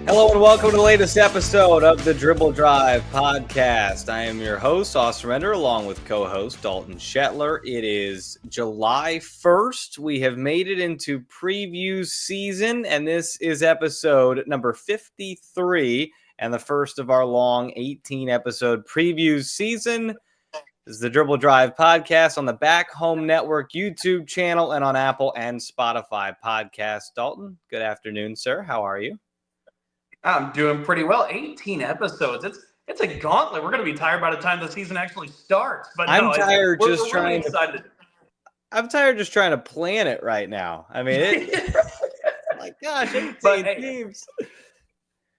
Hello and welcome to the latest episode of the Dribble Drive podcast. I am your host, Austin Render, along with co-host Dalton Shetler. It is July 1st. We have made it into preview season, and this is episode number 53 and the first of our long 18-episode preview season. This is the Dribble Drive podcast on the Back Home Network YouTube channel and on Apple and Spotify podcasts. Dalton, good afternoon, sir. How are you? I'm doing pretty well. 18 episodes. It's a gauntlet. We're going to be tired by the time the season actually starts. But I'm tired we're just trying excited. I'm tired just trying to plan it right now. I mean, my gosh, 18 teams.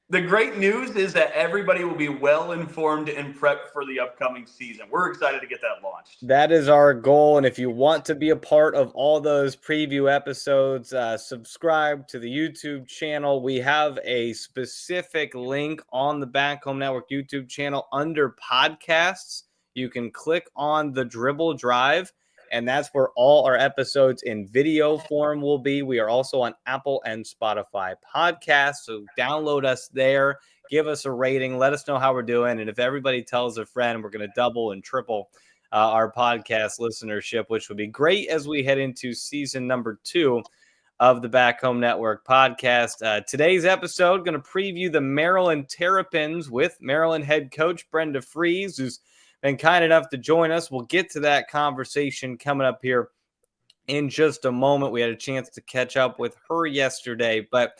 The great news is that everybody will be well informed and prepped for the upcoming season. We're excited to get that launched. That is our goal. And if you want to be a part of all those preview episodes, subscribe to the YouTube channel. We have a specific link on the Back Home Network YouTube channel under podcasts. You can click on the Dribble Drive, and that's where all our episodes in video form will be. We are also on Apple and Spotify podcasts, so download us there. Give us a rating. Let us know how we're doing. And if everybody tells a friend, we're going to double and triple our podcast listenership, which would be great as we head into season number 2 of the Back Home Network podcast. Today's episode, going to preview the Maryland Terrapins with Maryland head coach Brenda Frese, who's been kind enough to join us. We'll get to that conversation coming up here in just a moment. We had a chance to catch up with her yesterday. But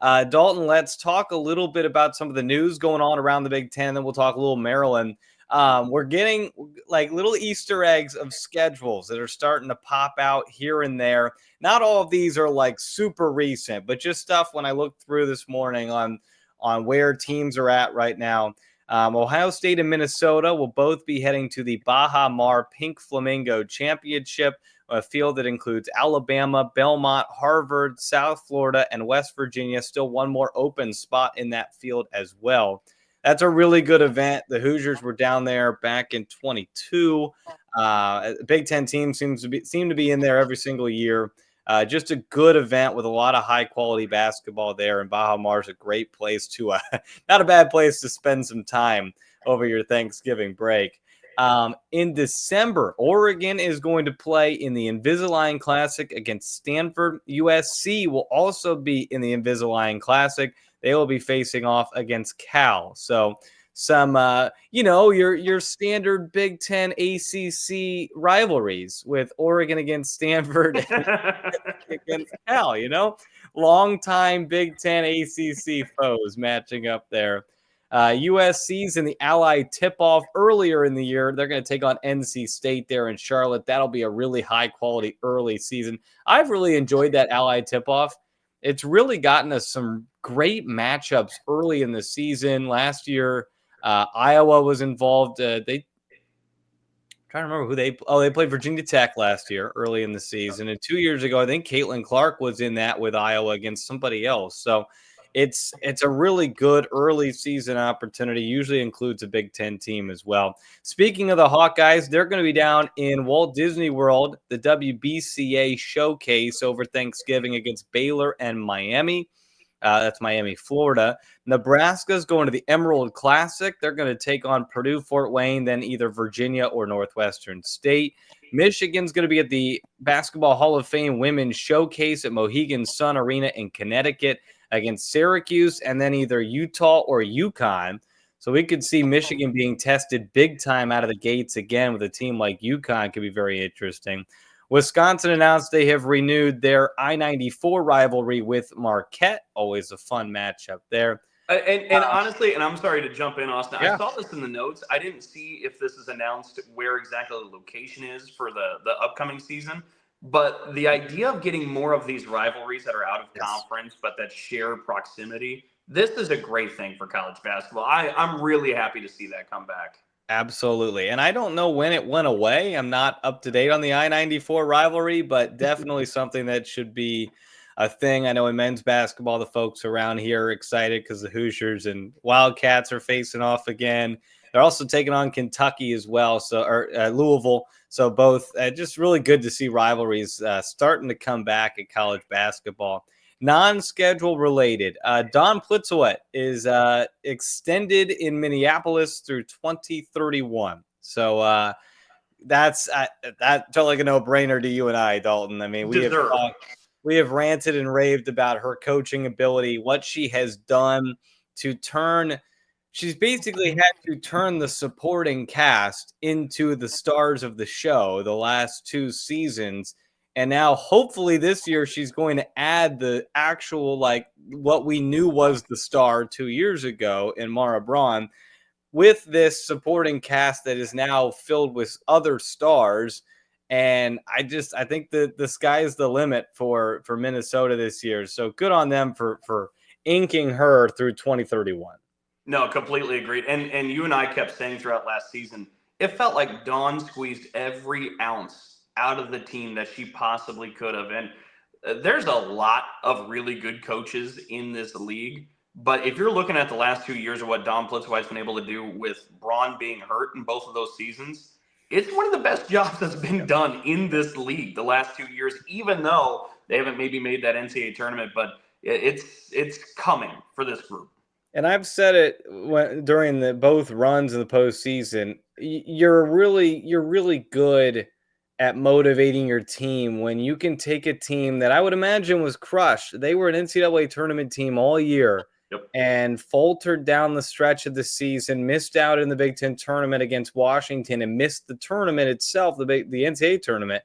Dalton, let's talk a little bit about some of the news going on around the Big Ten, and then we'll talk a little Maryland. We're getting like little Easter eggs of schedules that are starting to pop out here and there. Not all of these are like super recent, but just stuff when I looked through this morning on where teams are at right now. Ohio State and Minnesota will both be heading to the Baja Mar Pink Flamingo Championship, a field that includes Alabama, Belmont, Harvard, South Florida, and West Virginia. Still one more open spot in that field as well. That's a really good event. The Hoosiers were down there back in 22. Big Ten team seem to be in there every single year. Just a good event with a lot of high quality basketball there. And Baja Mar is a great place to, not a bad place to spend some time over your Thanksgiving break. In December, Oregon is going to play in the Invisalign Classic against Stanford. USC will also be in the Invisalign Classic. They will be facing off against Cal. So some, your standard Big Ten ACC rivalries with Oregon against Stanford against Cal, longtime Big Ten ACC foes matching up there. USC's in the Allied tip-off earlier in the year. They're going to take on NC State there in Charlotte. That'll be a really high-quality early season. I've really enjoyed that Allied tip-off. It's really gotten us some great matchups early in the season. Last year, Iowa was involved. Trying to remember who they played Virginia Tech last year early in the season. And 2 years ago, I think Caitlin Clark was in that with Iowa against somebody else. So it's a really good early season opportunity. Usually includes a Big Ten team as well. Speaking of the Hawkeyes, they're going to be down in Walt Disney World, the WBCA showcase over Thanksgiving against Baylor and Miami. That's Miami, Florida. Nebraska's going to the Emerald Classic. They're going to take on Purdue, Fort Wayne, then either Virginia or Northwestern State. Michigan's going to be at the Basketball Hall of Fame Women's Showcase at Mohegan Sun Arena in Connecticut against Syracuse, and then either Utah or UConn. So we could see Michigan being tested big time out of the gates again with a team like UConn. Could be very interesting. Wisconsin announced they have renewed their I-94 rivalry with Marquette. Always a fun matchup there. And honestly, and I'm sorry to jump in, Austin. Yeah. I saw this in the notes. I didn't see if this is announced where exactly the location is for the upcoming season. But the idea of getting more of these rivalries that are out of conference but that share proximity, this is a great thing for college basketball. I'm really happy to see that come back. Absolutely. And I don't know when it went away. I'm not up to date on the I-94 rivalry, but definitely something that should be a thing. I know in men's basketball, the folks around here are excited because the Hoosiers and Wildcats are facing off again. They're also taking on Kentucky as well, or Louisville. So both just really good to see rivalries starting to come back at college basketball. Non-schedule related, Don Plitzowet is extended in Minneapolis through 2031. So that's that felt like a no-brainer to you and I, Dalton. I mean, we have ranted and raved about her coaching ability, what she has done to turn. She's basically had to turn the supporting cast into the stars of the show the last 2 seasons. And now, hopefully, this year she's going to add the actual, like, what we knew was the star 2 years ago in Mara Braun, with this supporting cast that is now filled with other stars. And I think that the sky is the limit for Minnesota this year. So good on them for inking her through 2031. No, completely agreed. And you and I kept saying throughout last season, it felt like Dawn squeezed every ounce out of the team that she possibly could have. And there's a lot of really good coaches in this league. But if you're looking at the last 2 years of what Dawn Plitzowet's been able to do with Braun being hurt in both of those seasons, it's one of the best jobs that's been done in this league the last 2 years, even though they haven't maybe made that NCAA tournament. But it's coming for this group. And I've said it during both runs in the postseason. You're really good at motivating your team when you can take a team that I would imagine was crushed. They were an NCAA tournament team all year. Yep. And faltered down the stretch of the season, missed out in the Big Ten tournament against Washington, and missed the tournament itself, the NCAA tournament.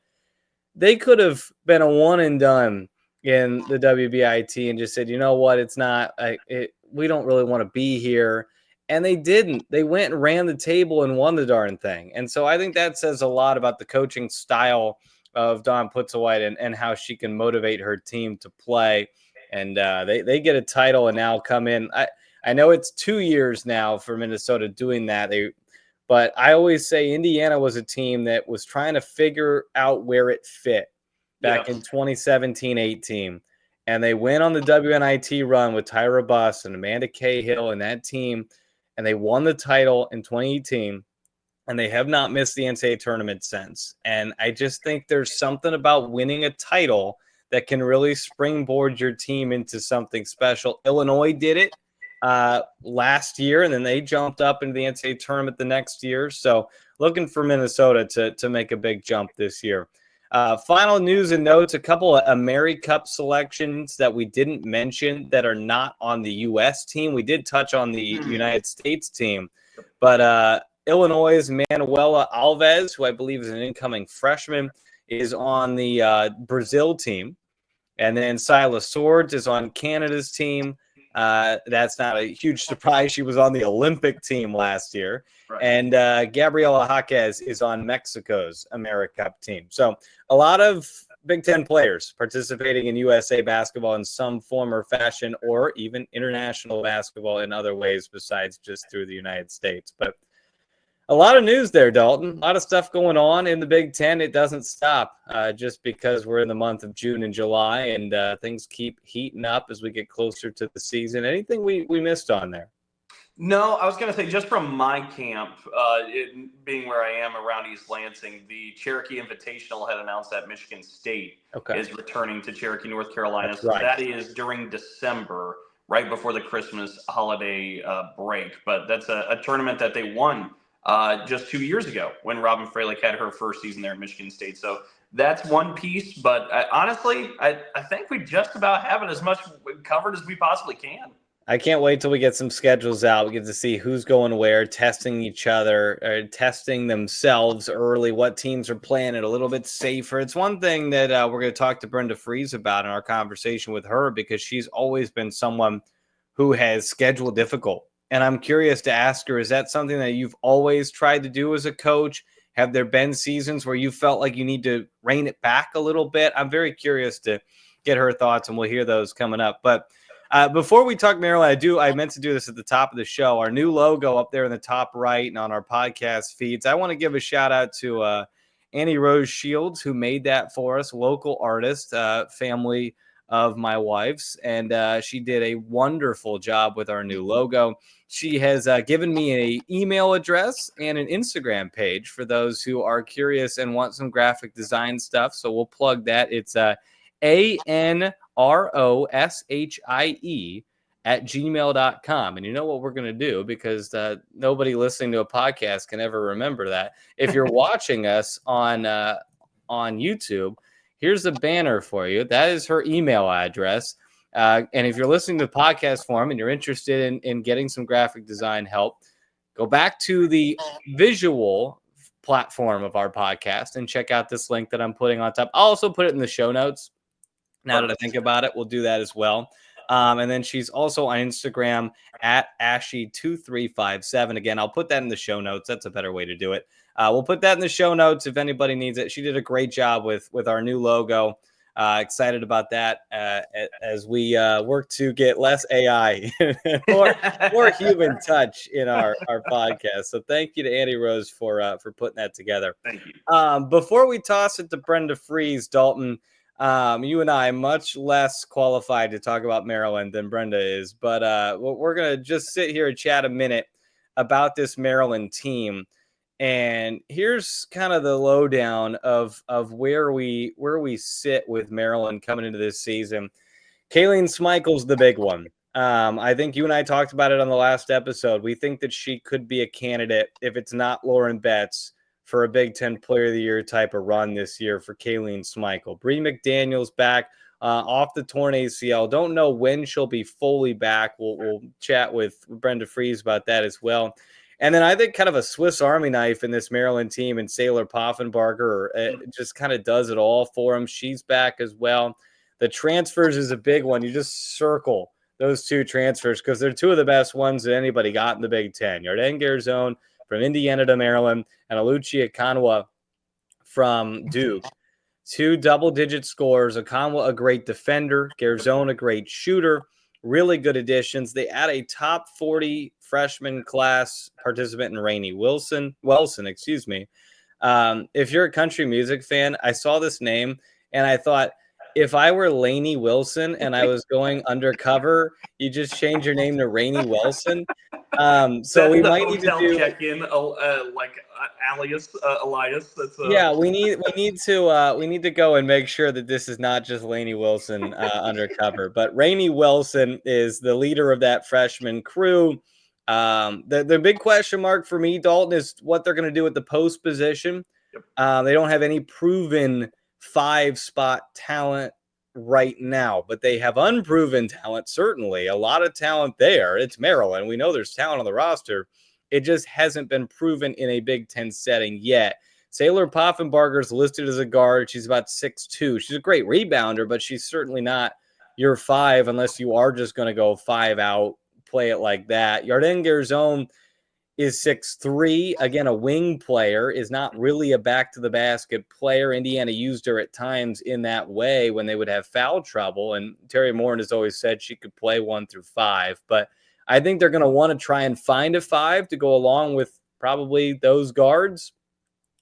They could have been a one and done in the WBIT and just said, you know what, it's not. We don't really want to be here. And they didn't. They went and ran the table and won the darn thing. And so I think that says a lot about the coaching style of Dawn Plitzowet and how she can motivate her team to play. And they get a title and now come in. I know it's 2 years now for Minnesota doing that. But I always say Indiana was a team that was trying to figure out where it fit back in 2017-18. And they went on the WNIT run with Tyra Buss and Amanda Cahill and that team. And they won the title in 2018. And they have not missed the NCAA tournament since. And I just think there's something about winning a title that can really springboard your team into something special. Illinois did it last year, and then they jumped up into the NCAA tournament the next year. So looking for Minnesota to make a big jump this year. Final news and notes, a couple of AmeriCup selections that we didn't mention that are not on the U.S. team. We did touch on the United States team, but Illinois' Manuela Alves, who I believe is an incoming freshman, is on the Brazil team. And then Silas Swords is on Canada's team. That's not a huge surprise. She was on the Olympic team last year. Right. And Gabriela Jaquez is on Mexico's AmeriCup team. So a lot of Big Ten players participating in USA basketball in some form or fashion, or even international basketball in other ways besides just through the United States. But a lot of news there, Dalton. A lot of stuff going on in the Big Ten. It doesn't stop just because we're in the month of June and July, and things keep heating up as we get closer to the season. Anything we missed on there? No, I was going to say, just from my camp, being where I am around East Lansing, the Cherokee Invitational had announced that Michigan State is returning to Cherokee, North Carolina. That's so right. That is during December, right before the Christmas holiday break. But that's a tournament that they won just 2 years ago when Robin Fralick had her first season there at Michigan State. So that's one piece. But honestly, I think we just about have it as much covered as we possibly can. I can't wait till we get some schedules out. We get to see who's going where, testing each other, or testing themselves early, what teams are playing it a little bit safer. It's one thing that we're going to talk to Brenda Frese about in our conversation with her, because she's always been someone who has schedule difficult. And I'm curious to ask her, is that something that you've always tried to do as a coach? Have there been seasons where you felt like you need to rein it back a little bit? I'm very curious to get her thoughts, and we'll hear those coming up. But before we talk Maryland, I meant to do this at the top of the show. Our new logo up there in the top right and on our podcast feeds. I want to give a shout out to Annie Rose Shields, who made that for us, local artist, family of my wife's, and she did a wonderful job with our new logo. She has given me an email address and an Instagram page for those who are curious and want some graphic design stuff. So we'll plug that. It's ANROSHIE at gmail.com. And you know what we're going to do, because nobody listening to a podcast can ever remember that. If you're watching us on YouTube, here's a banner for you. That is her email address. And if you're listening to the podcast form and you're interested in getting some graphic design help, go back to the visual platform of our podcast and check out this link that I'm putting on top. I'll also put it in the show notes. Now that I think about it, we'll do that as well. And then she's also on Instagram at Ashy2357. Again, I'll put that in the show notes. That's a better way to do it. We'll put that in the show notes if anybody needs it. She did a great job with our new logo. Excited about that as we work to get less AI, more human touch in our podcast. So thank you to Annie Rose for putting that together. Thank you. Before we toss it to Brenda Frese, Dalton, you and I are much less qualified to talk about Maryland than Brenda is, but we're going to just sit here and chat a minute about this Maryland team. And here's kind of the lowdown of where we sit with Maryland coming into this season. Kayleen Smikle's the big one. I think you and I talked about it on the last episode. We think that she could be a candidate, if it's not Lauren Betts, for a Big Ten Player of the Year type of run this year for Kayleen Smikle. Bree McDaniel's back off the torn ACL. Don't know when she'll be fully back. We'll chat with Brenda Frese about that as well. And then I think kind of a Swiss Army knife in this Maryland team, and Saylor Poffenbarger just kind of does it all for them. She's back as well. The transfers is a big one. You just circle those two transfers because they're two of the best ones that anybody got in the Big Ten. Yarden Garzone from Indiana to Maryland, and Aluchi Akanwa from Duke. Two double-digit scores. Akanwa, a great defender. Garzone, a great shooter. Really good additions. They add a top 40 freshman class participant in Rainey Wilson, excuse me. If you're a country music fan, I saw this name and I thought, if I were Lainey Wilson and I was going undercover, you just change your name to Rainey Wilson. So we might need to do check-in, alias Elias. Yeah, we need to go and make sure that this is not just Lainey Wilson undercover, but Rainey Wilson is the leader of that freshman crew. The big question mark for me, Dalton, is what they're going to do at the post position. Yep. They don't have any proven 5-spot talent right now, but they have unproven talent, certainly. A lot of talent there. It's Maryland. We know there's talent on the roster. It just hasn't been proven in a Big Ten setting yet. Saylor Poffenbarger is listed as a guard. She's about 6'2". She's a great rebounder, but she's certainly not your 5 unless you are just going to go 5 out, play it like that. Yarden Garzone is 6'3". Again, a wing player, is not really a back-to-the-basket player. Indiana used her at times in that way when they would have foul trouble, and Terry Morin has always said she could play 1 through 5. But I think they're going to want to try and find a 5 to go along with probably those guards.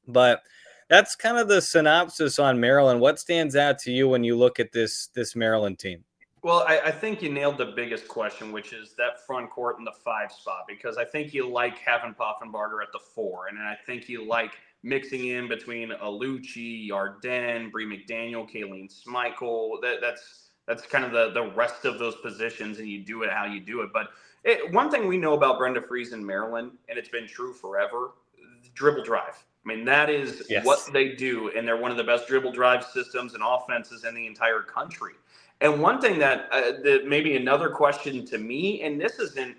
But that's kind of the synopsis on Maryland. What stands out to you when you look at this Maryland team? Well, I think you nailed the biggest question, which is that front court in the 5 spot, because I think you like having Poffenbarger at the 4, and I think you like mixing in between Aluchi, Yarden, Bree McDaniel, Kayleen Smikle. That's kind of the rest of those positions, and you do it how you do it. But one thing we know about Brenda Frese in Maryland, and it's been true forever, dribble drive. I mean, that is what they do, and they're one of the best dribble drive systems and offenses in the entire country. And one thing that maybe another question to me, and this isn't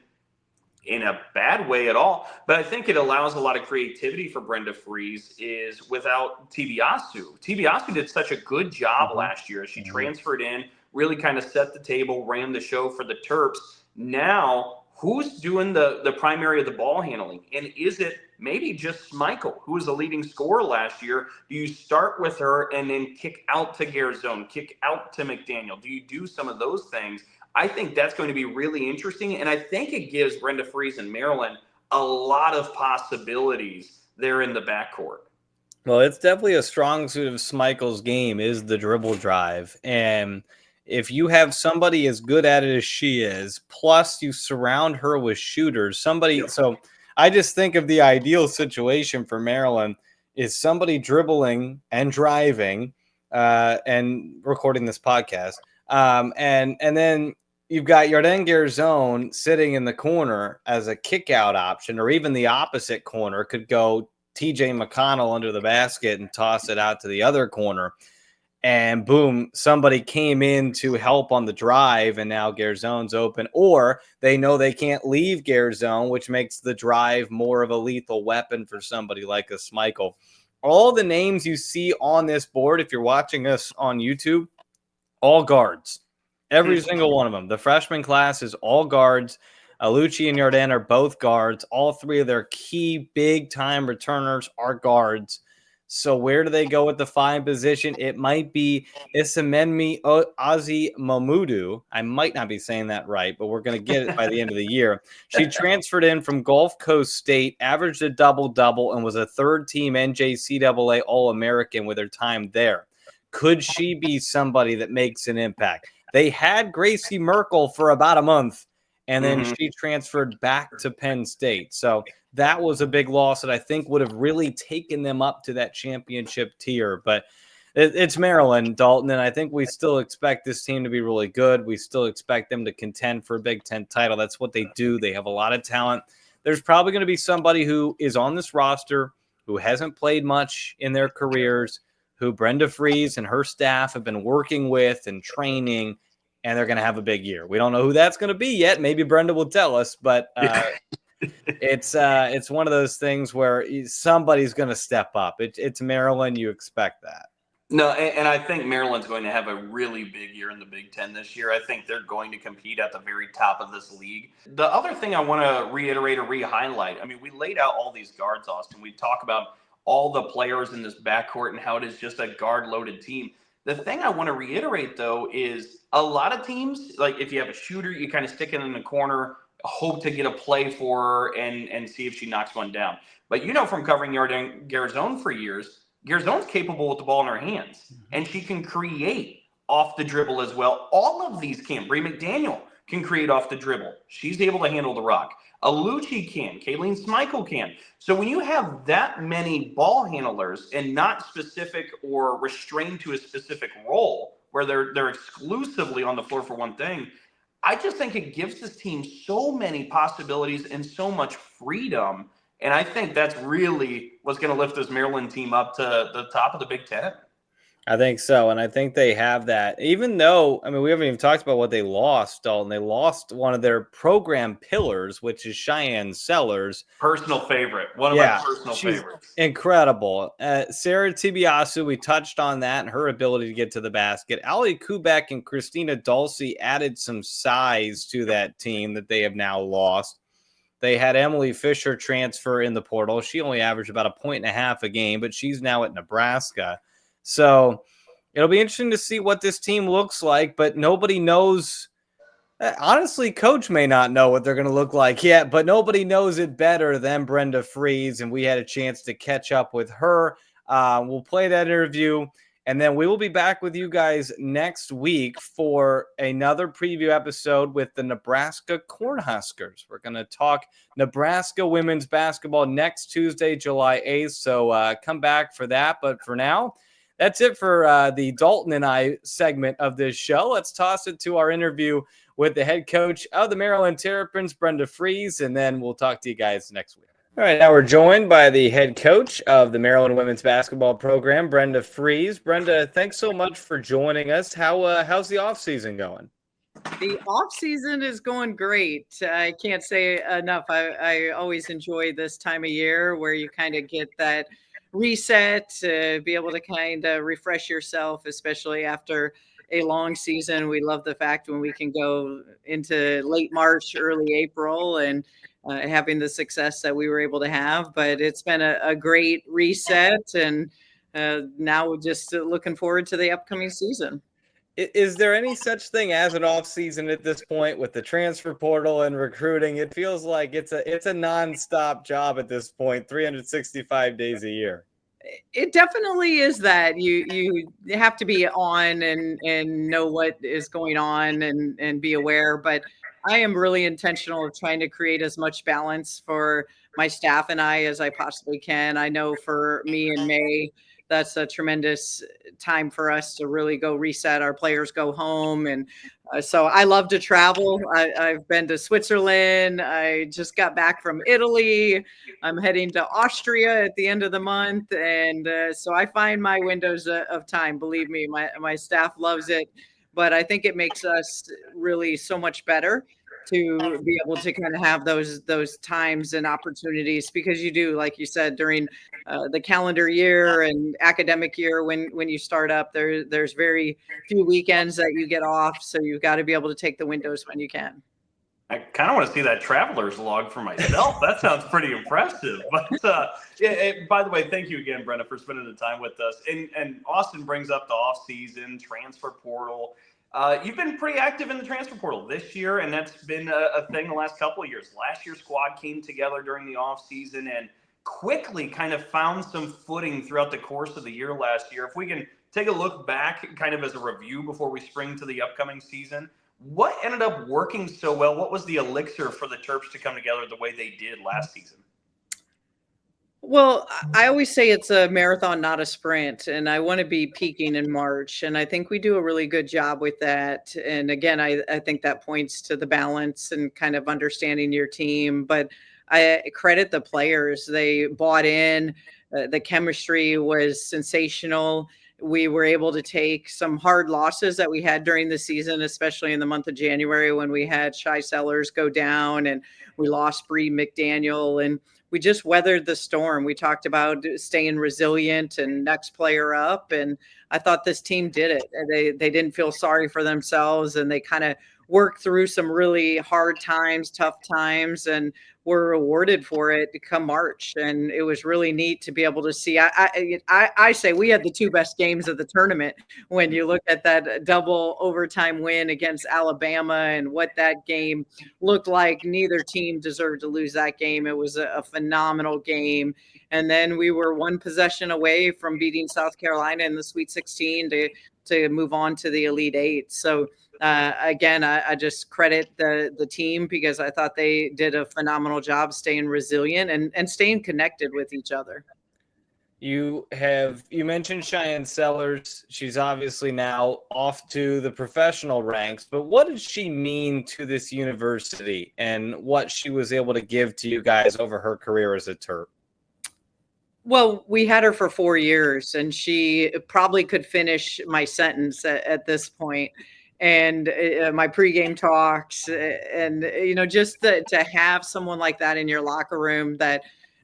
in a bad way at all, but I think it allows a lot of creativity for Brenda Frese, is without Te-Biasu. Te-Biasu did such a good job last year. She transferred in, really kind of set the table, ran the show for the Terps. Now, who's doing the primary of the ball handling? And is it maybe just Smikle, who was the leading scorer last year? Do you start with her and then kick out to Garzone, kick out to McDaniel? Do you do some of those things? I think that's going to be really interesting. And I think it gives Brenda Frese and Maryland a lot of possibilities there in the backcourt. Well, it's definitely a strong suit of Smikle's game is the dribble drive. And if you have somebody as good at it as she is, plus you surround her with shooters, somebody. So I just think of the ideal situation for Maryland is somebody dribbling and driving and recording this podcast. And then you've got Yarden Garzone sitting in the corner as a kick out option, or even the opposite corner could go TJ McConnell under the basket and toss it out to the other corner. And boom, somebody came in to help on the drive, and now Garzone's open. Or they know they can't leave Garzone, which makes the drive more of a lethal weapon for somebody like a Schmeichel. All the names you see on this board, if you're watching us on YouTube, all guards. Every single one of them. The freshman class is all guards. Lucci and Yarden are both guards. All three of their key big-time returners are guards. So where do they go with the 5 position? It might be Isimenmi Ozzy Mamudu. I might not be saying that right, but we're going to get it by the end of the year. She transferred in from Gulf Coast State, averaged a double-double, and was a third-team NJCAA All-American with her time there. Could she be somebody that makes an impact? They had Gracie Merkel for about a month, and then she transferred back to Penn State. So that was a big loss that I think would have really taken them up to that championship tier. But it's Maryland, Dalton, and I think we still expect this team to be really good. We still expect them to contend for a Big Ten title. That's what they do. They have a lot of talent. There's probably going to be somebody who is on this roster who hasn't played much in their careers, who Brenda Frese and her staff have been working with and training, and they're going to have a big year. We don't know who that's going to be yet. Maybe Brenda will tell us, but it's one of those things where somebody's going to step up. It's Maryland. You expect that. No, and I think Maryland's going to have a really big year in the Big Ten this year. I think they're going to compete at the very top of this league. The other thing I want to reiterate or re-highlight, I mean, we laid out all these guards, Austin. We talk about all the players in this backcourt and how it is just a guard-loaded team. The thing I want to reiterate, though, is a lot of teams, like if you have a shooter, you kind of stick it in the corner, hope to get a play for her and see if she knocks one down. But you know from covering Yarden Garzone for years, Garzone's capable with the ball in her hands, and she can create off the dribble as well. All of these can. Bree McDaniel can create off the dribble. She's able to handle the rock. Alucci can. Kayleen Schmeichel can. So when you have that many ball handlers and not specific or restrained to a specific role where they're exclusively on the floor for one thing, I just think it gives this team so many possibilities and so much freedom. And I think that's really what's going to lift this Maryland team up to the top of the Big Ten. I think so. And I think they have that, even though, I mean, we haven't even talked about what they lost, Dalton. They lost one of their program pillars, which is Cheyenne Sellers. Personal favorite. One of my personal favorites. Incredible. Sarah Te-Biasu, we touched on that and her ability to get to the basket. Ali Kubek and Christina Dulce added some size to that team that they have now lost. They had Emily Fisher transfer in the portal. She only averaged about 1.5 points a game, but she's now at Nebraska. So it'll be interesting to see what this team looks like, but nobody knows. Honestly, Coach may not know what they're going to look like yet, but nobody knows it better than Brenda Frese, and we had a chance to catch up with her. We'll play that interview, and then we will be back with you guys next week for another preview episode with the Nebraska Cornhuskers. We're going to talk Nebraska women's basketball next Tuesday, July 8th, so come back for that. But for now, that's it for the Dalton and I segment of this show. Let's toss it to our interview with the head coach of the Maryland Terrapins, Brenda Frese, and then we'll talk to you guys next week. All right, now we're joined by the head coach of the Maryland women's basketball program, Brenda Frese. Brenda, thanks so much for joining us. How's the offseason going? The offseason is going great. I can't say enough. I always enjoy this time of year where you kind of get that reset, be able to kind of refresh yourself, especially after a long season. We love the fact when we can go into late March, early April, and having the success that we were able to have. But it's been a great reset, and now we're just looking forward to the upcoming season. Is there any such thing as an off season at this point with the transfer portal and recruiting? It feels like it's a nonstop job at this point, 365 days a year. It definitely is that you have to be on and know what is going on and be aware. But I am really intentional of trying to create as much balance for my staff and I as I possibly can. I know for me and May, that's a tremendous time for us to really go reset. Our players go home, and so I love to travel. I've been to Switzerland. I just got back from Italy. I'm heading to Austria at the end of the month, and so I find my windows of time. Believe me, my staff loves it, but I think it makes us really so much better to be able to kind of have those times and opportunities, because you do, like you said, during the calendar year and academic year, when you start up, there's very few weekends that you get off, so you've got to be able to take the windows when you can. I kind of want to see that traveler's log for myself. That sounds pretty impressive. But by the way, thank you again, Brenda, for spending the time with us. And Austin brings up the off-season transfer portal. You've been pretty active in the transfer portal this year, and that's been a thing the last couple of years. Last year's squad came together during the off-season and quickly kind of found some footing throughout the course of the year last year. If we can take a look back kind of as a review before we spring to the upcoming season, what ended up working so well? What was the elixir for the Terps to come together the way they did last season? Well, I always say it's a marathon, not a sprint, and I want to be peaking in March, and I think we do a really good job with that. And again, I think that points to the balance and kind of understanding your team. But I credit the players; they bought in. The chemistry was sensational. We were able to take some hard losses that we had during the season, especially in the month of January when we had Shy Sellers go down and we lost Bree McDaniel, and we just weathered the storm. We talked about staying resilient and next player up, and I thought this team did it. They didn't feel sorry for themselves, and they kind of worked through some really hard times, tough times, and were rewarded for it come March. And it was really neat to be able to see. I say we had the two best games of the tournament when you look at that double overtime win against Alabama and what that game looked like. Neither team deserved to lose that game. It was a phenomenal game. And then we were one possession away from beating South Carolina in the Sweet 16 to move on to the Elite Eight. So again, I just credit the team, because I thought they did a phenomenal job staying resilient and staying connected with each other. You mentioned Cheyenne Sellers. She's obviously now off to the professional ranks, but what did she mean to this university and what she was able to give to you guys over her career as a Terp? Well, we had her for 4 years, and she probably could finish my sentence at this point. And my pregame talks, and just to have someone like that in your locker room that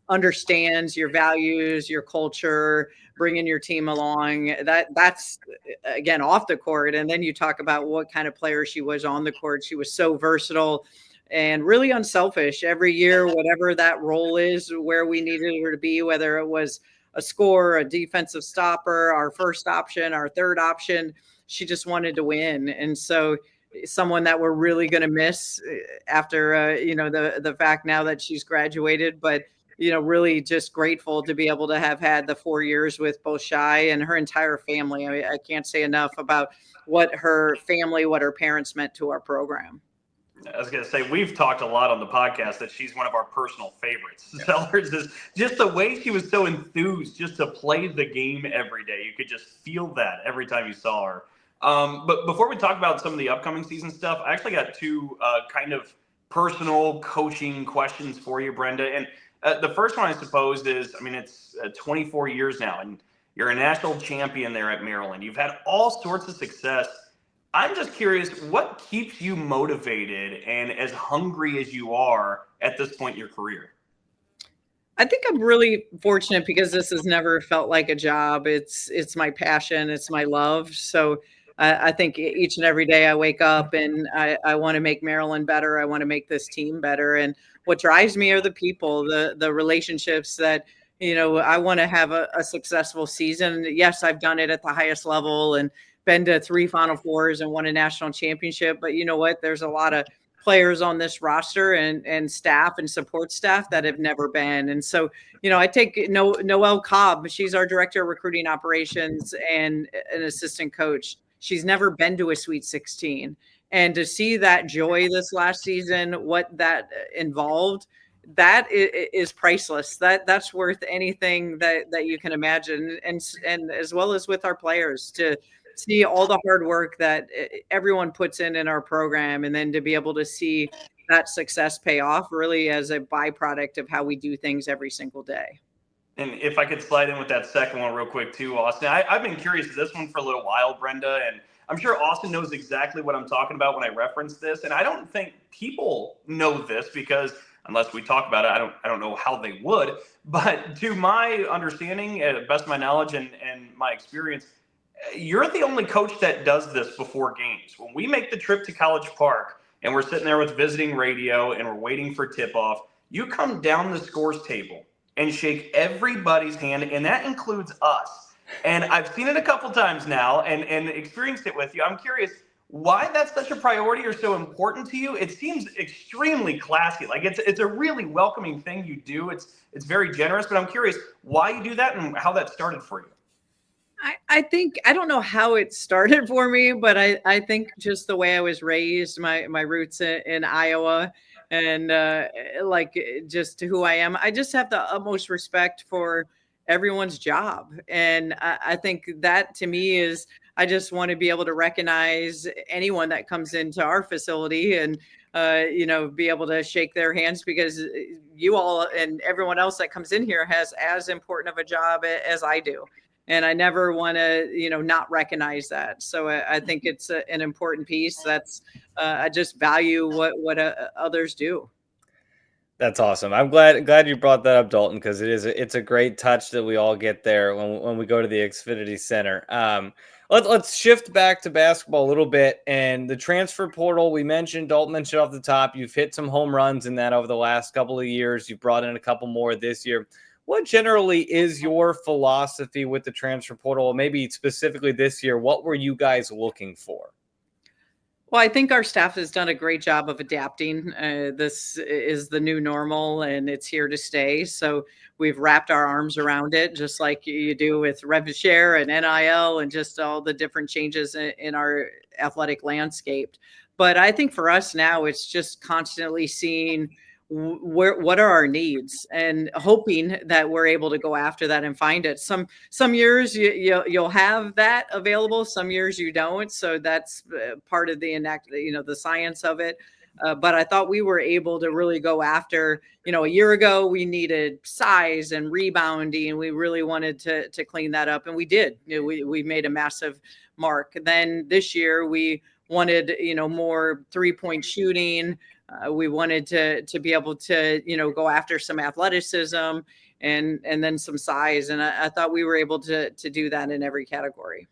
understands your values, your culture, bringing your team along. That's again off the court, and then you talk about what kind of player she was on the court. She was so versatile and really unselfish. Every year, whatever that role is, where we needed her to be, whether it was a scorer, a defensive stopper, our first option, our third option, she just wanted to win. And so someone that we're really going to miss after, the fact now that she's graduated, but, really just grateful to be able to have had the 4 years with both Shy and her entire family. I mean, I can't say enough about what her family, what her parents meant to our program. I was going to say, we've talked a lot on the podcast that she's one of our personal favorites. Yeah. Sellers is just the way she was so enthused just to play the game every day. You could just feel that every time you saw her. But before we talk about some of the upcoming season stuff, I actually got two kind of personal coaching questions for you, Brenda. And the first one, I suppose, is, it's 24 years now, and you're a national champion there at Maryland. You've had all sorts of success. I'm just curious, what keeps you motivated and as hungry as you are at this point in your career? I think I'm really fortunate because this has never felt like a job. It's my passion. It's my love. So I think each and every day I wake up and I want to make Maryland better. I want to make this team better. And what drives me are the people, the relationships that, I want to have a successful season. Yes, I've done it at the highest level and been to 3 Final Fours and won a national championship. But you know what? There's a lot of players on this roster and staff and support staff that have never been. And so, I take Noelle Cobb. She's our director of recruiting operations and an assistant coach. She's never been to a Sweet 16. And to see that joy this last season, what that involved, that is priceless. That's worth anything that you can imagine. And as well as with our players, to see all the hard work that everyone puts in our program, and then to be able to see that success pay off really as a byproduct of how we do things every single day. And if I could slide in with that second one real quick too, Austin, I've been curious to this one for a little while, Brenda, and I'm sure Austin knows exactly what I'm talking about when I reference this. And I don't think people know this, because unless we talk about it, I don't know how they would. But to my understanding, at best of my knowledge and my experience, you're the only coach that does this before games. When we make the trip to College Park and we're sitting there with visiting radio and we're waiting for tip-off, you come down the scores table and shake everybody's hand, and that includes us. And I've seen it a couple times now and experienced it with you. I'm curious why that's such a priority or so important to you. It seems extremely classy. Like it's a really welcoming thing you do. It's very generous, but I'm curious why you do that and how that started for you. I think, I don't know how it started for me, but I think just the way I was raised, my roots in Iowa, and just who I am, I just have the utmost respect for everyone's job. And I think that to me is, I just want to be able to recognize anyone that comes into our facility and, be able to shake their hands, because you all and everyone else that comes in here has as important of a job as I do. And I never want to, not recognize that. So I think it's an important piece. That's I just value what others do. That's awesome. I'm glad you brought that up, Dalton, because it's a great touch that we all get there when we go to the Xfinity Center. Let's shift back to basketball a little bit, and the transfer portal. Dalton mentioned off the top, you've hit some home runs in that over the last couple of years. You've brought in a couple more this year. What generally is your philosophy with the transfer portal? Maybe specifically this year, what were you guys looking for? Well, I think our staff has done a great job of adapting. This is the new normal, and it's here to stay. So we've wrapped our arms around it, just like you do with rev share and NIL and just all the different changes in our athletic landscape. But I think for us now, it's just constantly seeing what are our needs and hoping that we're able to go after that and find it. Some years you'll have that available, some years you don't. So that's part of the science of it. But I thought we were able to really go after, a year ago we needed size and rebounding, and we really wanted to clean that up, and we did. We made a massive mark. Then this year we wanted, more 3-point shooting. We wanted to be able to, go after some athleticism and then some size. And I thought we were able to do that in every category.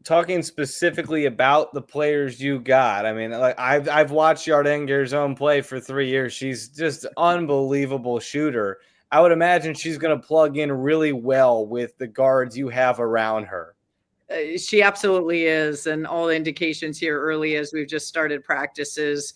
Talking specifically about the players you got, I mean, like I've watched Yarden Garzone play for 3 years. She's just unbelievable shooter. I would imagine she's going to plug in really well with the guards you have around her. She absolutely is. And all the indications here early as we've just started practices,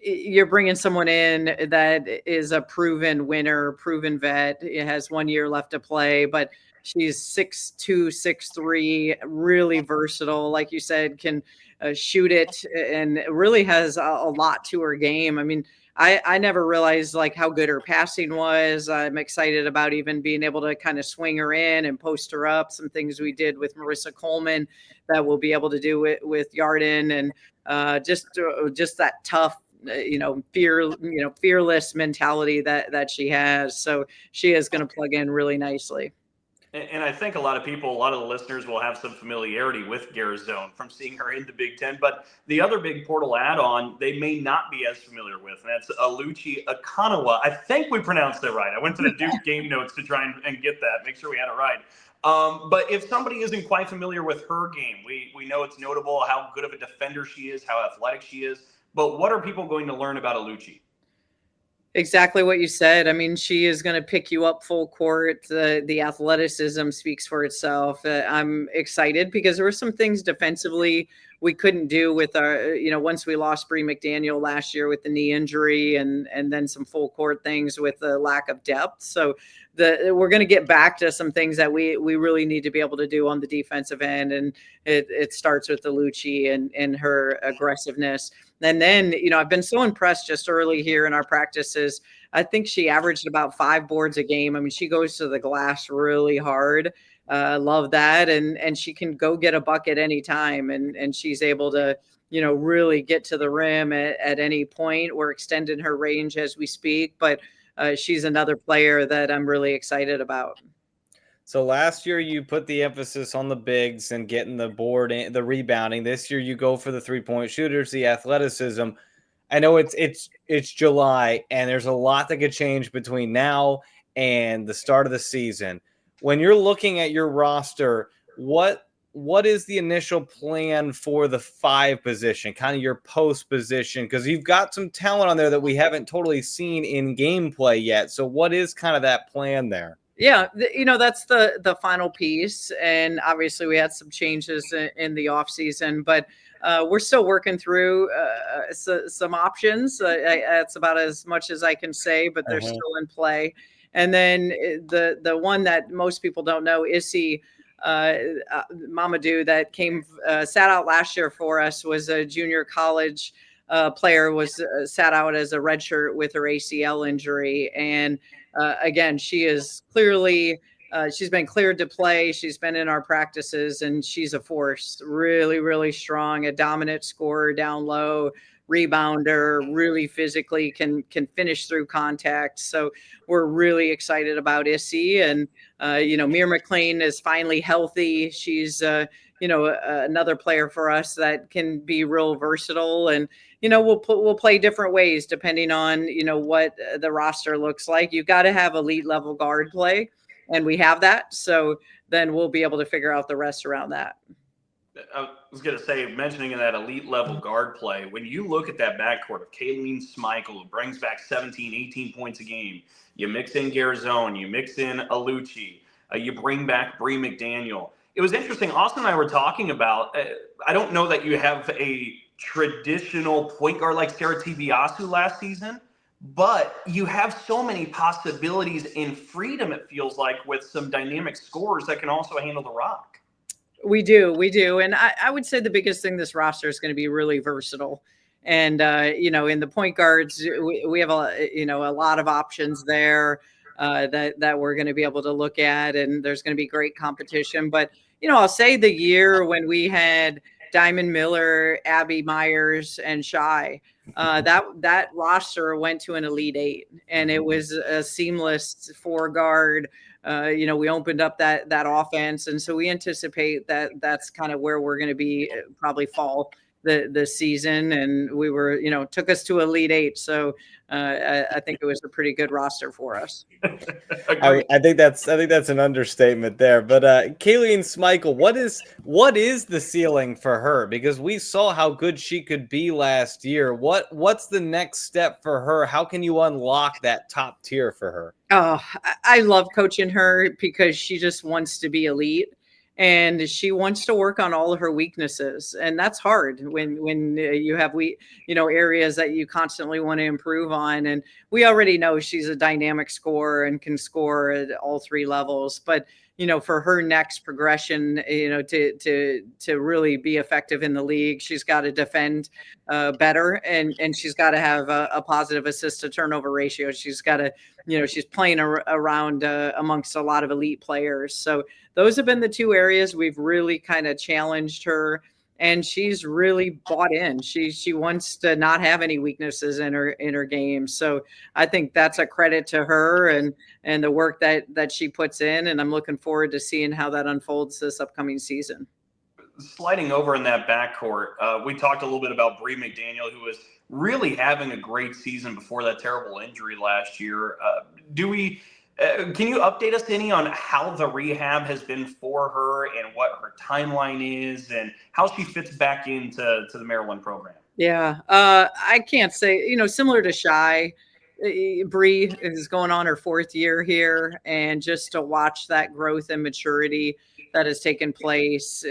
you're bringing someone in that is a proven winner, proven vet. It has 1 year left to play, but she's 6'2", 6'3", really versatile. Like you said, can shoot it, and really has a lot to her game. I mean, I never realized like how good her passing was. I'm excited about even being able to kind of swing her in and post her up. Some things we did with Marissa Coleman that we'll be able to do with Yarden, and just that tough, fearless mentality that she has. So she is going to plug in really nicely. And I think a lot of the listeners will have some familiarity with Garzone from seeing her in the Big Ten. But the other big portal add-on they may not be as familiar with, and that's Aluchi Akanawa. I think we pronounced it right. I went to the Duke game notes to try and get that, make sure we had it right. But if somebody isn't quite familiar with her game, we know it's notable how good of a defender she is, how athletic she is. But what are people going to learn about Aluchi? Exactly what you said. I mean, she is going to pick you up full court. The athleticism speaks for itself. I'm excited because there were some things defensively we couldn't do with our, once we lost Bree McDaniel last year with the knee injury and then some full court things with the lack of depth. So we're going to get back to some things that we really need to be able to do on the defensive end. And it starts with the Lucci and her aggressiveness. And then, I've been so impressed just early here in our practices. I think she averaged about 5 boards a game. I mean, she goes to the glass really hard. Love that. And she can go get a bucket anytime. And she's able to, really get to the rim at any point. We're extending her range as we speak, but she's another player that I'm really excited about. So last year you put the emphasis on the bigs and getting the board and the rebounding. This year you go for the 3-point shooters, the athleticism. I know it's July and there's a lot that could change between now and the start of the season. When you're looking at your roster, what is the initial plan for the 5 position, kind of your post position? Because you've got some talent on there that we haven't totally seen in gameplay yet. So what is kind of that plan there? Yeah, that's the final piece. And obviously we had some changes in the off season, but we're still working through some options. That's about as much as I can say, but they're still in play. And then the one that most people don't know, Issy Mamadou, that sat out last year for us, was a junior college player, was sat out as a redshirt with her ACL injury. And again, she is clearly she's been cleared to play. She's been in our practices and she's a force, really, really strong, a dominant scorer down low, rebounder, really physically can finish through contact. So we're really excited about Issy. And, Mir McLean is finally healthy. She's, another player for us that can be real versatile. And, we'll play different ways depending on, what the roster looks like. You've got to have elite level guard play, and we have that. So then we'll be able to figure out the rest around that. I was going to say, mentioning that elite level guard play, when you look at that backcourt of Kayleen Schmeichel, who brings back 17, 18 points a game, you mix in Garzone, you mix in Alucci, you bring back Bree McDaniel. It was interesting. Austin and I were talking about, I don't know that you have a traditional point guard like Sarah Te-Biasu last season, but you have so many possibilities in freedom, it feels like, with some dynamic scorers that can also handle the rock. We do. And I would say the biggest thing, this roster is going to be really versatile. And, in the point guards, we have a lot of options there that we're going to be able to look at, and there's going to be great competition. But, I'll say the year when we had Diamond Miller, Abby Myers, and Shy, that roster went to an Elite 8, and it was a seamless 4-guard. We opened up that offense. And so we anticipate that that's kind of where we're going to be probably fall the season. And we were, took us to Elite 8. So I think it was a pretty good roster for us. I think that's an understatement there. But Kayleen Schmeichel, what is the ceiling for her? Because we saw how good she could be last year. What's the next step for her? How can you unlock that top tier for her? Oh, I love coaching her because she just wants to be elite. And she wants to work on all of her weaknesses. And that's hard when you have areas that you constantly want to improve on. And we already know she's a dynamic scorer and can score at all 3 levels. But, for her next progression, to really be effective in the league, she's got to defend better. And she's got to have a positive assist to turnover ratio. She's got to, she's playing around amongst a lot of elite players. So those have been the 2 areas we've really kind of challenged her, and she's really bought in. She wants to not have any weaknesses in her game. So I think that's a credit to her and the work that she puts in, and I'm looking forward to seeing how that unfolds this upcoming season. Sliding over in that backcourt, we talked a little bit about Bree McDaniel, who was really having a great season before that terrible injury last year. Can you update us any on how the rehab has been for her and what her timeline is and how she fits back into the Maryland program? Yeah, I can't say, similar to Shy, Bree is going on her 4th year here, and just to watch that growth and maturity that has taken place.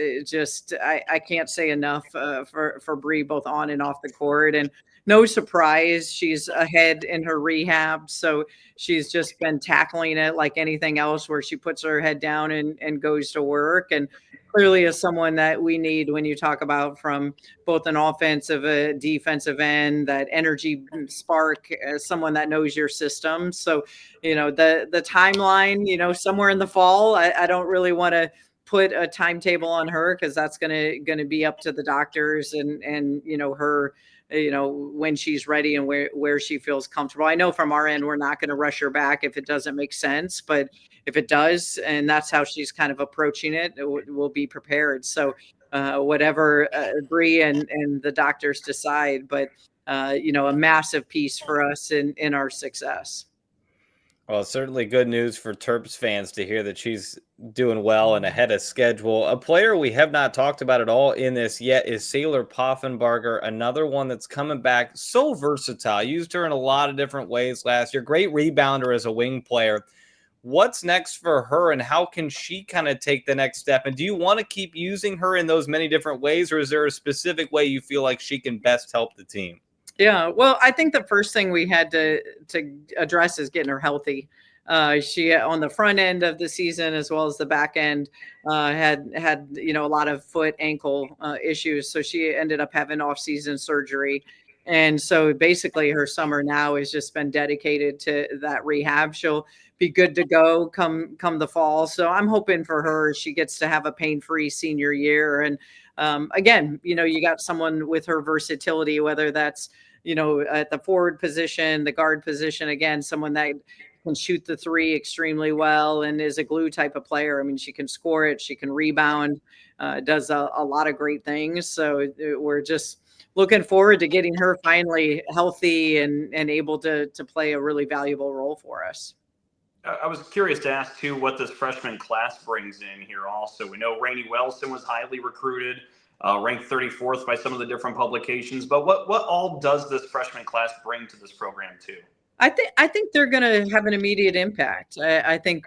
I can't say enough for Bree, both on and off the court. And no surprise, she's ahead in her rehab. So she's just been tackling it like anything else, where she puts her head down and goes to work. And clearly is someone that we need when you talk about from both an offensive, a defensive end, that energy spark, as someone that knows your system. So, the timeline, somewhere in the fall. I don't really want to put a timetable on her, because that's gonna be up to the doctors and her, when she's ready and where she feels comfortable. I know from our end, we're not going to rush her back if it doesn't make sense, but if it does, and that's how she's kind of approaching it, we'll be prepared. So whatever Bree and the doctors decide, but a massive piece for us in our success. Well, certainly good news for Terps fans to hear that she's doing well and ahead of schedule. A player we have not talked about at all in this yet is Sailor Poffenbarger, another one that's coming back. So versatile. Used her in a lot of different ways last year. Great rebounder as a wing player. What's next for her, and how can she kind of take the next step? And do you want to keep using her in those many different ways, or is there a specific way you feel like she can best help the team? Yeah, well, I think the first thing we had to address is getting her healthy. She, on the front end of the season as well as the back end, had a lot of foot ankle issues, so she ended up having off-season surgery. And so basically her summer now has just been dedicated to that rehab. She'll be good to go come the fall. So I'm hoping for her, she gets to have a pain-free senior year. And again, you got someone with her versatility, whether that's, at the forward position, the guard position, again, someone that can shoot the three extremely well and is a glue type of player. I mean, she can score it, she can rebound, does a lot of great things. So we're just looking forward to getting her finally healthy and able to play a really valuable role for us. I was curious to ask, too, what this freshman class brings in here also. We know Rainey Wellston was highly recruited, ranked 34th by some of the different publications. But what all does this freshman class bring to this program, too? I think they're going to have an immediate impact. I think,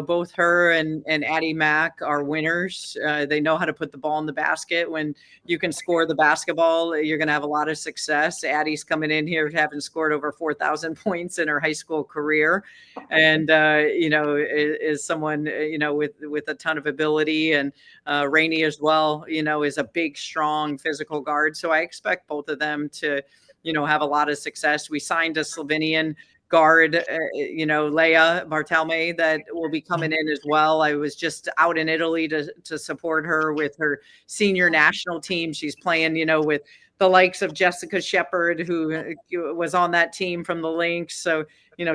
both her and Addie Mack are winners. They know how to put the ball in the basket. When you can score the basketball, you're going to have a lot of success. Addie's coming in here having scored over 4,000 points in her high school career. And, is someone, with a ton of ability. And Rainey as well, is a big, strong physical guard. So I expect both of them to have a lot of success. We signed a Slovenian guard, Leia Bartalme, that will be coming in as well. I was just out in Italy to support her with her senior national team. She's playing, with the likes of Jessica Shepard, who was on that team from the Lynx. So,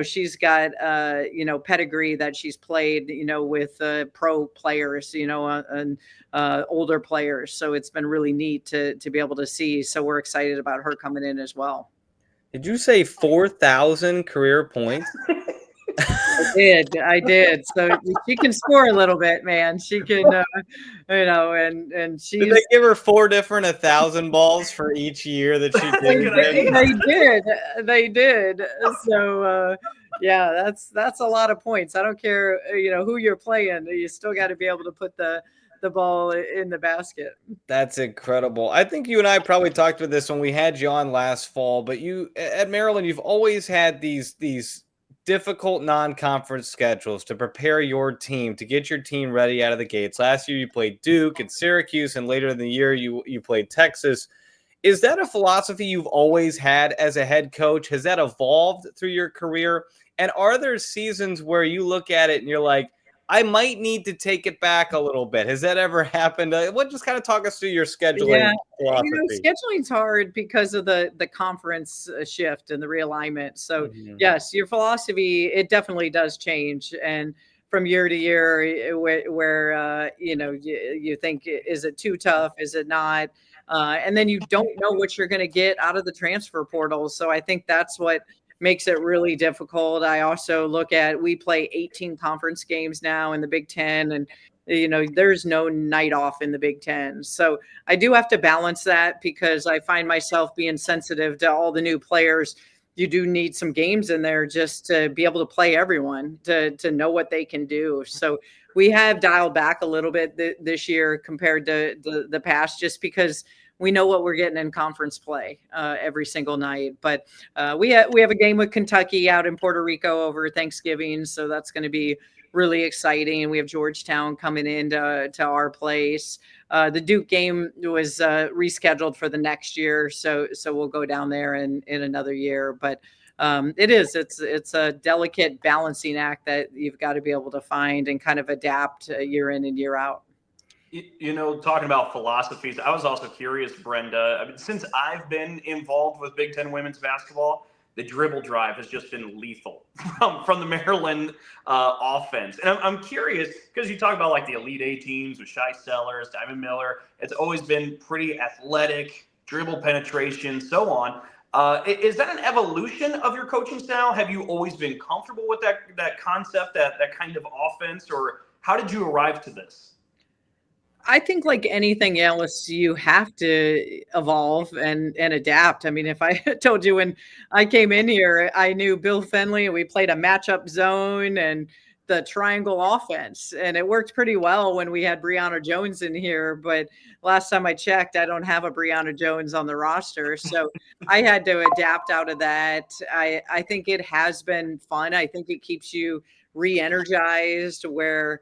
she's got, pedigree that she's played, with pro players, and older players. So it's been really neat to be able to see. So we're excited about her coming in as well. Did you say 4,000 career points? I did. So she can score a little bit, man. She can, and she's. Did they give her 4 different 1,000 balls for each year that she did? They did. So, yeah, that's a lot of points. I don't care, who you're playing. You still got to be able to put the ball in the basket. That's incredible. I think you and I probably talked about this when we had you on last fall, but you at Maryland, you've always had these difficult non-conference schedules to prepare your team, to get your team ready out of the gates. Last year you played Duke and Syracuse, and later in the year you played Texas. Is that a philosophy you've always had as a head coach? Has that evolved through your career? And are there seasons where you look at it and you're like, I might need to take it back a little bit? Has that ever happened? Just kind of talk us through your scheduling philosophy. Scheduling's hard because of the conference shift and the realignment. So yes, your philosophy, it definitely does change. And from year to year, where you think, is it too tough? Is it not? And then you don't know what you're going to get out of the transfer portal. So I think that's what makes it really difficult. I also look at, we play 18 conference games now in the Big Ten, and there's no night off in the Big Ten. So I do have to balance that, because I find myself being sensitive to all the new players. You do need some games in there just to be able to play everyone, to know what they can do. So we have dialed back a little bit this year compared to the past, just because we know what we're getting in conference play every single night. But we have a game with Kentucky out in Puerto Rico over Thanksgiving, so that's going to be really exciting. And we have Georgetown coming into to our place. The Duke game was rescheduled for the next year, so we'll go down there in another year. But it's a delicate balancing act that you've got to be able to find and kind of adapt year in and year out. Talking about philosophies, I was also curious, Brenda. I mean, since I've been involved with Big Ten women's basketball, the dribble drive has just been lethal from the Maryland offense. And I'm curious, because you talk about like the Elite Eight teams with Shai Sellers, Diamond Miller. It's always been pretty athletic, dribble penetration, so on. Is that an evolution of your coaching style? Have you always been comfortable with that concept, that kind of offense, or how did you arrive to this? I think like anything else, you have to evolve and adapt. I mean, if I told you when I came in here, I knew Bill Fenley and we played a matchup zone and the triangle offense, and it worked pretty well when we had Brianna Jones in here. But last time I checked, I don't have a Brianna Jones on the roster, so I had to adapt out of that. I think it has been fun. I think it keeps you re-energized where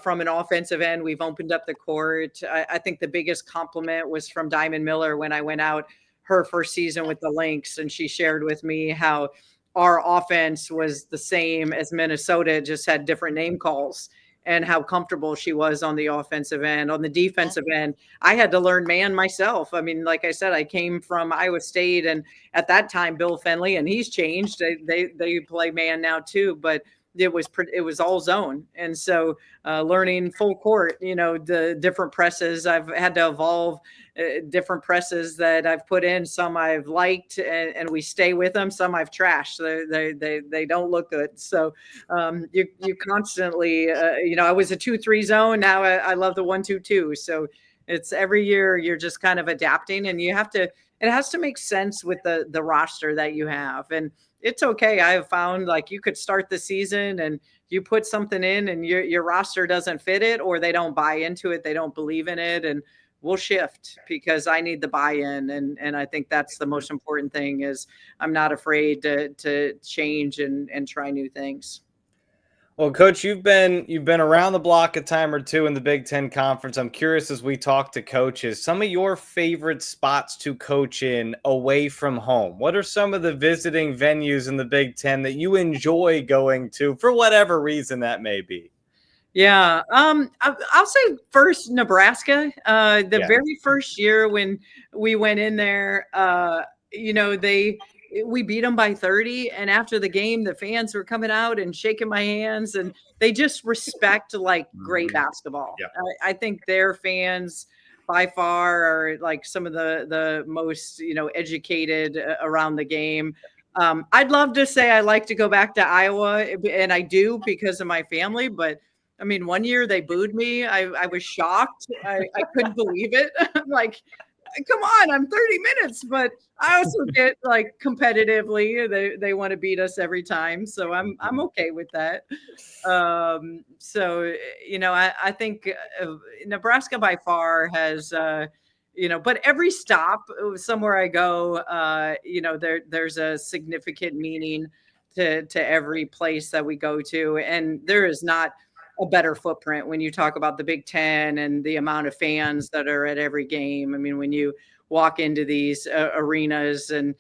from an offensive end, we've opened up the court. I think the biggest compliment was from Diamond Miller when I went out her first season with the Lynx, and she shared with me how our offense was the same as Minnesota, just had different name calls, and how comfortable she was on the offensive end. On the defensive end, I had to learn man myself. I mean, like I said, I came from Iowa State, and at that time, Bill Fenley, and he's changed. They play man now too, but it was all zone. And so learning full court, the different presses, I've had to evolve different presses that I've put in. Some I've liked and we stay with them. Some I've trashed. They don't look good. So you constantly, I was a 2-3 zone. Now I love the 1-2-2. So it's every year you're just kind of adapting, and it has to make sense with the roster that you have. And it's okay. I have found like you could start the season and you put something in and your roster doesn't fit it, or they don't buy into it. They don't believe in it. And we'll shift because I need the buy-in. And I think that's the most important thing is I'm not afraid to change and try new things. Well, Coach, you've been around the block a time or two in the Big Ten Conference. I'm curious, as we talk to coaches, some of your favorite spots to coach in away from home. What are some of the visiting venues in the Big Ten that you enjoy going to for whatever reason that may be? Yeah, I'll say first Nebraska. Very first year when we went in there, we beat them by 30, and after the game the fans were coming out and shaking my hands, and they just respect like great basketball. Yeah. I think their fans by far are like some of the most educated around the game. I'd love to say I like to go back to Iowa, and I do because of my family, but I mean, one year they booed me. I was shocked. I couldn't believe it. Like, come on, I'm 30 minutes, but I also get like competitively, they want to beat us every time. So I'm okay with that. I think Nebraska by far has, but every stop somewhere I go, there's a significant meaning to every place that we go to. And there is not a better footprint when you talk about the Big Ten and the amount of fans that are at every game. I mean, when you walk into these arenas and,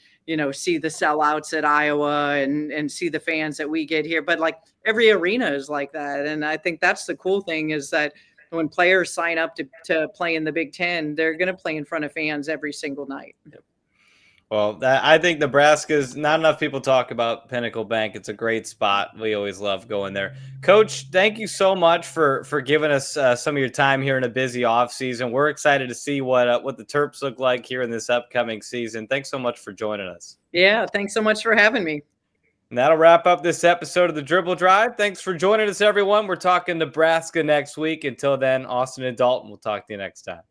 see the sellouts at Iowa and see the fans that we get here, but like every arena is like that. And I think that's the cool thing is that when players sign up to play in the Big Ten, they're going to play in front of fans every single night. Yep. Well, I think Nebraska's not enough people talk about Pinnacle Bank. It's a great spot. We always love going there. Coach, thank you so much for giving us some of your time here in a busy off season. We're excited to see what the Terps look like here in this upcoming season. Thanks so much for joining us. Yeah, thanks so much for having me. And that'll wrap up this episode of the Dribble Drive. Thanks for joining us, everyone. We're talking Nebraska next week. Until then, Austin and Dalton, we'll talk to you next time.